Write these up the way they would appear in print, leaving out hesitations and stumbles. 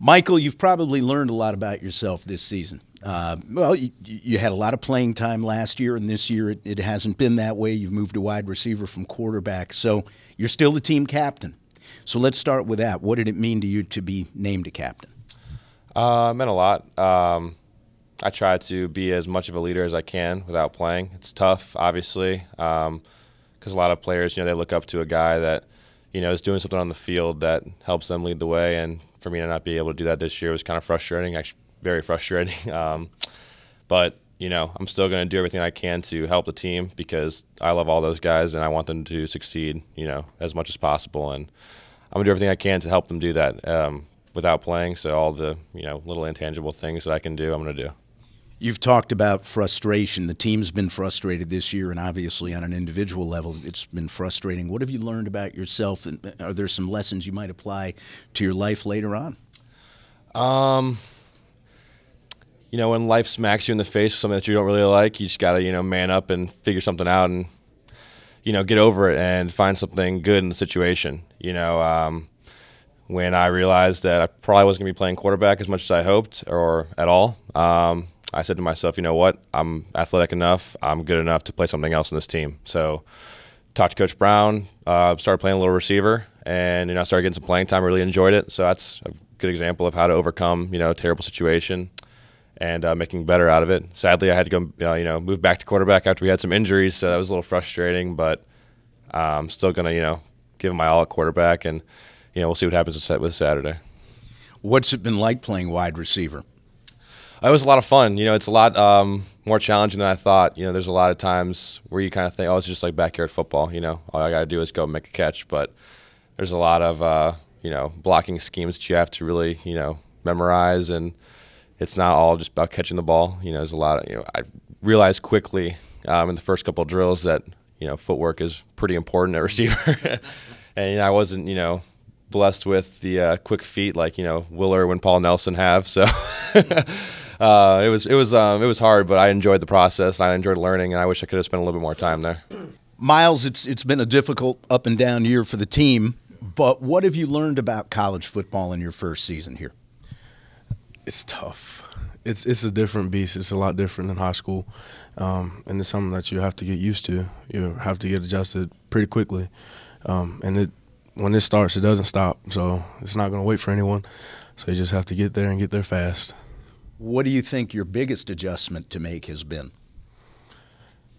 Michael, you've probably learned a lot about yourself this season. Well, you had a lot of playing time last year, and this year it hasn't been that way. You've moved to wide receiver from quarterback, so you're still the team captain. So let's start with that. What did it mean to you to be named a captain? It meant a lot. I try to be as much of a leader as I can without playing. It's tough, obviously, because a lot of players, they look up to a guy that, is doing something on the field that helps them lead the way. And for me to not be able to do that this year was kind of frustrating, actually very frustrating. But, I'm still going to do everything I can to help the team because I love all those guys and I want them to succeed, as much as possible. And I'm going to do everything I can to help them do that without playing. So all the, little intangible things that I can do, I'm going to do. You've talked about frustration. The team's been frustrated this year, and obviously on an individual level, it's been frustrating. What have you learned about yourself, and are there some lessons you might apply to your life later on? When life smacks you in the face with something that you don't really like, you just got to, man up and figure something out and, get over it and find something good in the situation. When I realized that I probably wasn't going to be playing quarterback as much as I hoped or at all, I said to myself, you know what, I'm athletic enough, I'm good enough to play something else in this team. So talked to Coach Brown, started playing a little receiver, and I started getting some playing time, really enjoyed it. So that's a good example of how to overcome, a terrible situation and making better out of it. Sadly, I had to go, move back to quarterback after we had some injuries, so that was a little frustrating, but I'm still going to, give my all at quarterback, and, we'll see what happens with Saturday. What's it been like playing wide receiver? It was a lot of fun. It's a lot more challenging than I thought. There's a lot of times where you kind of think, oh, it's just like backyard football. All I got to do is go make a catch. But there's a lot of, blocking schemes that you have to really, memorize. And it's not all just about catching the ball. There's a lot of, I realized quickly in the first couple of drills that, footwork is pretty important at receiver. And I wasn't, blessed with the quick feet like, Willer and Paul Nelson have. So it was hard, but I enjoyed the process. And I enjoyed learning, and I wish I could have spent a little bit more time there. Miles, it's been a difficult up and down year for the team, but what have you learned about college football in your first season here? It's tough. It's a different beast. It's a lot different than high school, and it's something that you have to get used to. You have to get adjusted pretty quickly, and when it starts, it doesn't stop. So it's not going to wait for anyone. So you just have to get there and get there fast. What do you think your biggest adjustment to make has been?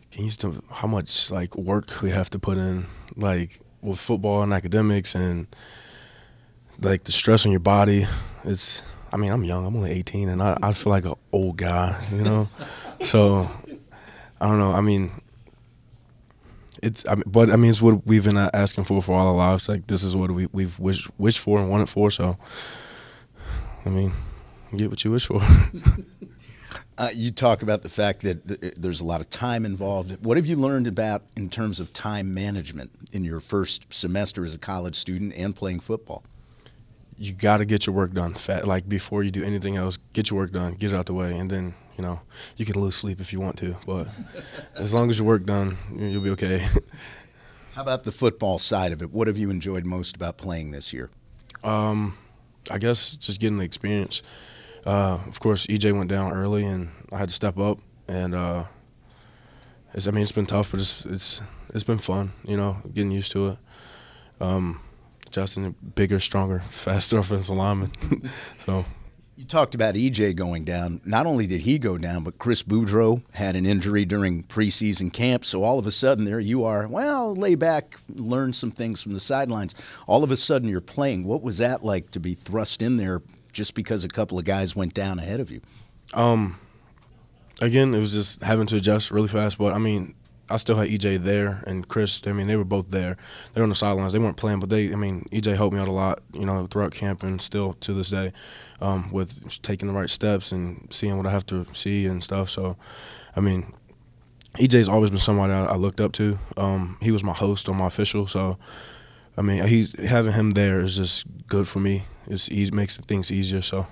Getting used to how much work we have to put in, with football and academics, and the stress on your body. I'm young. I'm only 18, and I feel like an old guy, So I don't know. It's what we've been asking for all our lives. This is what we've wished for and wanted for. So, get what you wish for. You talk about the fact that there's a lot of time involved. What have you learned about in terms of time management in your first semester as a college student and playing football? You got to get your work done. Before you do anything else, get your work done, get it out the way, and then you can lose sleep if you want to. But as long as your work done, you'll be okay. How about the football side of it? What have you enjoyed most about playing this year? I guess just getting the experience. Of course, EJ went down early, and I had to step up. And it's been tough, but it's been fun. Getting used to it. Adjusting a bigger, stronger, faster offensive lineman. So. You talked about EJ going down. Not only did he go down, but Chris Boudreaux had an injury during preseason camp. So all of a sudden there you are, lay back, learn some things from the sidelines. All of a sudden you're playing. What was that like to be thrust in there just because a couple of guys went down ahead of you? Again, it was just having to adjust really fast. But, I still had EJ there and Chris. They were both there. They were on the sidelines. They weren't playing, but EJ helped me out a lot, throughout camp and still to this day, with taking the right steps and seeing what I have to see and stuff. So, EJ's always been somebody I looked up to. He was my host on my official, so having him there is just good for me. It makes things easier. So.